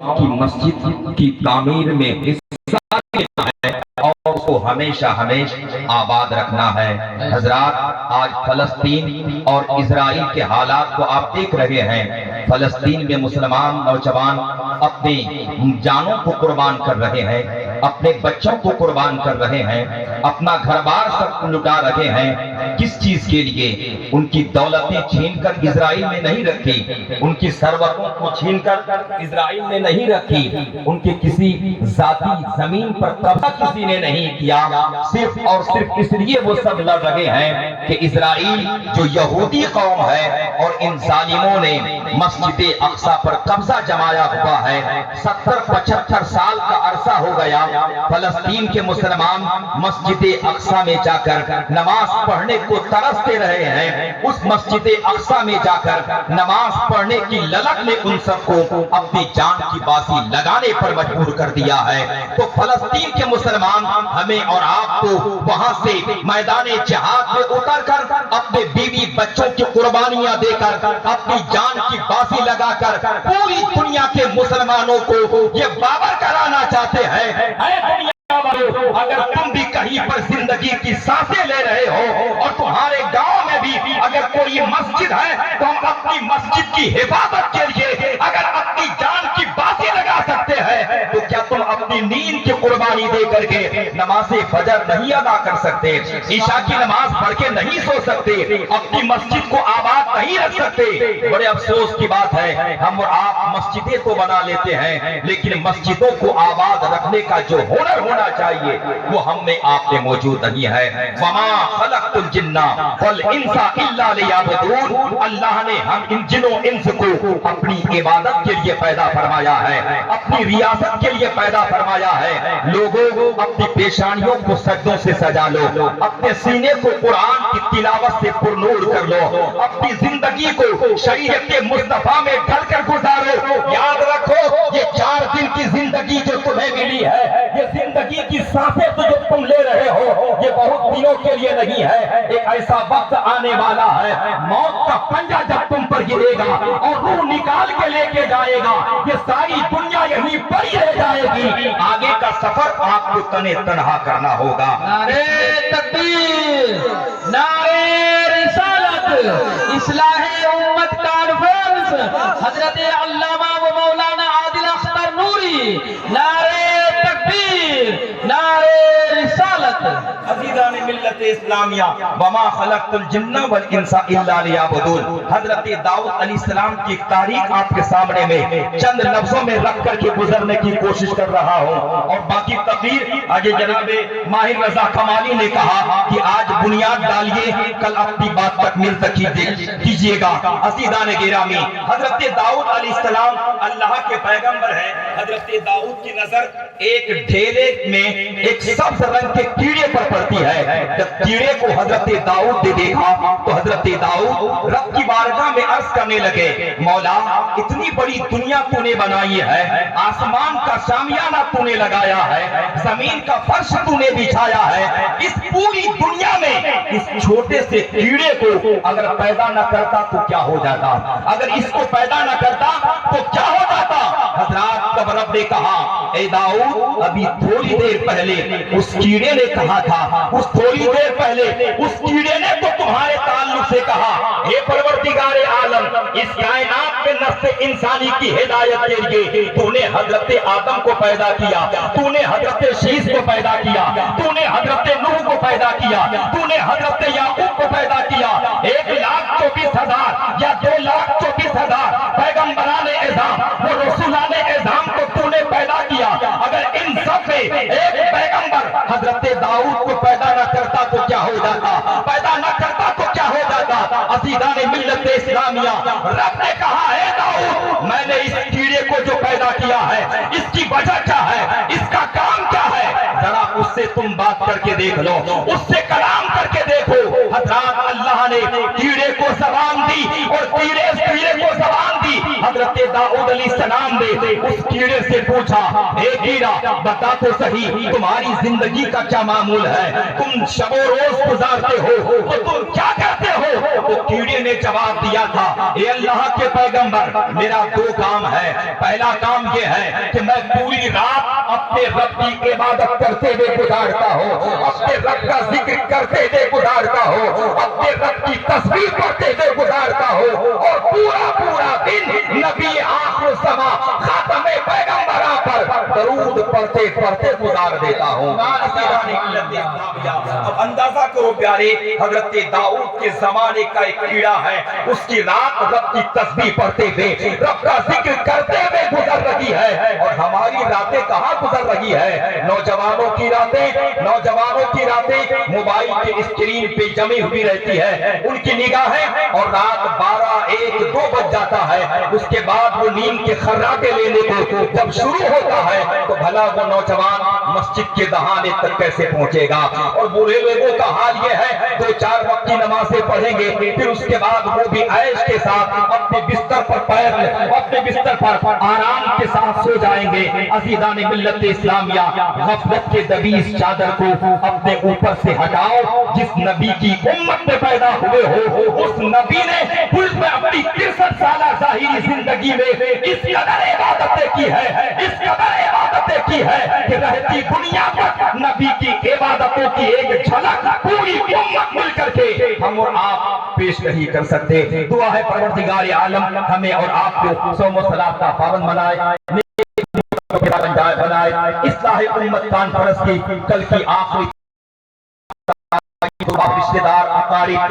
की मस्जिद की तामीर में हिस्सा लेना है और उसको हमेशा आबाद रखना है। हजरात, आज फलस्तीन और इजराइल के हालात को आप देख रहे हैं। फलस्तीन में मुसलमान नौजवान अपनी जानों को कुर्बान कर रहे हैं, अपने बच्चों को कुर्बान कर रहे हैं, अपना घर बार सब लुटा रहे हैं। किस चीज के लिए? उनकी दौलतें छीनकर इजराइल में नहीं रखी, उनकी सरवतों को छीनकर इजराइल ने नहीं रखी, उनके किसी जाती जमीन पर कब्जा किसी ने नहीं किया। सिर्फ और सिर्फ इसलिए वो सब लड़ रहे हैं कि इजराइल जो यहूदी कौम है और इन जालिमों ने मस्जिद अक्सा पर कब्जा जमाया हुआ है। 70-75 साल का अरसा हो गया फलस्तीन के मुसलमान मस्जिद अक्सा में जाकर नमाज पढ़ने को तरसते रहे हैं। उस मस्जिद अक्सा में जाकर नमाज पढ़ने की ललक ने उन सबको अपनी जान की बाजी लगाने पर मजबूर कर दिया है। तो फलस्तीन के मुसलमान हमें और आपको वहां से मैदाने जिहाद में उतरकर अपने बीवी बच्चों की कुर्बानियां देकर अपनी जान की बाजी लगाकर पूरी दुनिया के मुसलमानों को ये बावर कराना चाहते हैं। अगर तुम भी कहीं पर जिंदगी की सांसें ले रहे हो और तुम्हारे गांव में भी अगर कोई मस्जिद है तो हम अपनी मस्जिद की हिफाजत के लिए अगर अपनी जान की बाजी लगा सकते हैं, तो क्या तुम अपनी नींद की कुर्बानी दे करके नमाज फजर नहीं अदा कर सकते, ईशा की नमाज पढ़ के नहीं सो सकते, अपनी मस्जिद को आबाद नहीं रख सकते? बड़े अफसोस की बात है, हम और आप मस्जिदें तो बना लेते हैं लेकिन मस्जिदों को आबाद रखने का जो हुनर होना चाहिए वो हम में आप में मौजूद नहीं है। वमा खलक़तुल जिन्ना वल इंसा इल्ला लियअबुदून। अल्लाह ने हम इन जिन्नों इंस को अपनी इबादत के लिए पैदा फरमाया है, अपनी रियासत के लिए पैदा फरमाया है। लोगों, अपनी पेशानियों को सजदों से सजा लो, अपने सीने को कुरान की तिलावत से पुरनूर कर लो, अपनी जिंदगी को शरीयत मुस्तफा में ढलकर गुजारो। याद रखो, ये 4 दिन की जिंदगी जो तुम्हें मिली है, ये जिंदगी की सांसें तो जो तुम ले रहे हो, ये बहुत दिनों के लिए नहीं है। एक ऐसा वक्त आने वाला है, मौत का पंजा जब तुम पर गिरेगा और रूह निकाल के लेके जाएगा, ये सारी दुनिया यहीं पर ही रह जाएगी। आगे का सफर आपको तने तनहा करना होगा। नारे तकबीर, नारे रिसालत, इस्लाहे उम्मत कॉन्फ्रेंस, हजरत अल्लामा व मौलाना आदिल अख्तर नूरी। नारे तकबीर, नारे रिसालत। अज़ीज़ान मिल्लत इस्लामिया वमा खलक़तुल जिन्ना वल इंसा इल्ला लियअबुदून। हजरत दाऊद अलैहिस्सलाम की तारीख आपके सामने में चंद लफ्जों में रख करके गुजरने की कोशिश कर रहा हूं और बाकी तकरीर आगे जनाबे माहिर रजा कमाली ने कहा कि आज बुनियाद डालिए, कल अपनी बात तकमील तक कीजिएगा। अज़ीज़ान गिरामी, हजरत दाऊद अलैहिस्सलाम अल्लाह के पैगंबर हैं। हजरत दाऊद की नजर एक ढेले में एक सब्ज रंग के कीड़े पर पड़ती है। जब कीड़े को हजरत दाऊद ने देखा तो हजरत दाऊद रब की बारगाह में अर्ज करने लगे, मौला, इतनी बड़ी दुनिया तूने बनाई है, आसमान का शामियाना तूने लगाया है, जमीन का फर्श तूने बिछाया है, इस पूरी दुनिया में इस छोटे से कीड़े को अगर पैदा न करता तो क्या हो जाता? अगर इसको पैदा न करता तो क्या हो जाता? हजरात, तब रब ने कहा, ए दाऊद, अभी थोड़ी देर पहले उस कीड़े ने कहा था, उस थोड़ी देर पहले उस कीड़े ने तो तुम्हारे ताल्लुक से कहा, हे परवरदिगारे आलम, इस कायनात में नस्ल इंसानी की हिदायत के लिए तूने हजरत आदम को पैदा किया, तूने हजरत शीश को पैदा किया, तूने हजरत नूह को पैदा किया, तूने हजरत याकूब को पैदा किया। 1,24,000 या 2,24,000 पैगंबराने एज़ाम, वो रसूलाने एज़ाम को तूने पैदा किया। अगर इन सब में एक पैगंबर हजरत दाऊद को पैदा न करता तो क्या हो जाता? पैदा न करता तो क्या हो जाता? अज़ीज़ान मिल्लत इस्लामिया, रब ने कहा, है दाऊद, मैंने इस कीड़े को जो पैदा किया है, इसकी वजह क्या है, इसका काम क्या है, जरा उससे तुम बात करके देख लो, उससे कलाम करके देखो। हजरात, अल्लाह ने कीड़े को ज़बान दी और कीड़े को ज़बान दी, حضرت داؤد علیہ السلام نے اس کیڑے سے پوچھا، اے کیڑا بتا تو صحیح تمہاری زندگی کا کیا معمول ہے، تم شب و روز گزارتے ہو تو تم کیا کرتے ہو؟ تو کیڑے نے جواب دیا تھا، اے اللہ کے پیغمبر میرا دو کام ہے، پہلا کام یہ ہے کہ میں پوری رات اپنے رب کی عبادت کرتے ہوئے گزارتا ہوں، اپنے رب کا ذکر کرتے ہوئے گزارتا ہوں، اپنے رب کی تسبیح پڑھتے ہوئے گزارتا ہوں، اور پورا دن نبی آخر الزماں خاتم پیغمبراں پر درود پڑھتے پڑھتے گزار دیتا ہوں۔ اب اندازہ کرو پیارے، حضرت داؤد کے زمانے کا ایک کیڑا ہے، اس کی رات رب کی تسبیح پڑھتے ہوئے رب کا ذکر کرتے ہوئے گزر رہی ہے، اور ہماری راتیں کہاں گزر رہی ہے؟ نوجوانوں کی راتیں موبائل کے اسکرین پہ جمی ہوئی رہتی ہے، ان کی نگاہیں، اور رات 12 1 2 بج جاتا ہے، اس کے بعد وہ نیند کے خراٹے لینے کو جب شروع ہوتا ہے تو بھلا وہ نوجوان مسجد کے دہانے تک کیسے پہنچے گا؟ اور بوڑھے لوگوں کا حال یہ ہے، 2-4 وقت کی نمازیں پڑھیں گے، پھر اس کے بعد وہ بھی عیش کے ساتھ اپنے بستر پر آرام کے ساتھ سو جائیں گے۔ عزیزان ملت اسلامیہ، غفلت کے دبیس چادر کو اپنے اوپر سے ہٹاؤ۔ جس نبی کی امت میں پیدا ہوئے ہو، اس نبی نے پوری میں اپنی 63 سالہ ظاہری زندگی میں اس قدر عبادتیں کی ہے کہ رہتی دنیا پر نبی کی عبادتوں کی ایک جھلک پوری امت مل کر کے ہم اور آپ پیش نہیں کر سکتے۔ دعا ہے پروردگار عالم ہمیں اور آپ کو صوم و صلات کا پابند بنائے، اصلاح امت کانفرنس کی کل کی آخری رشتہ دار اقارب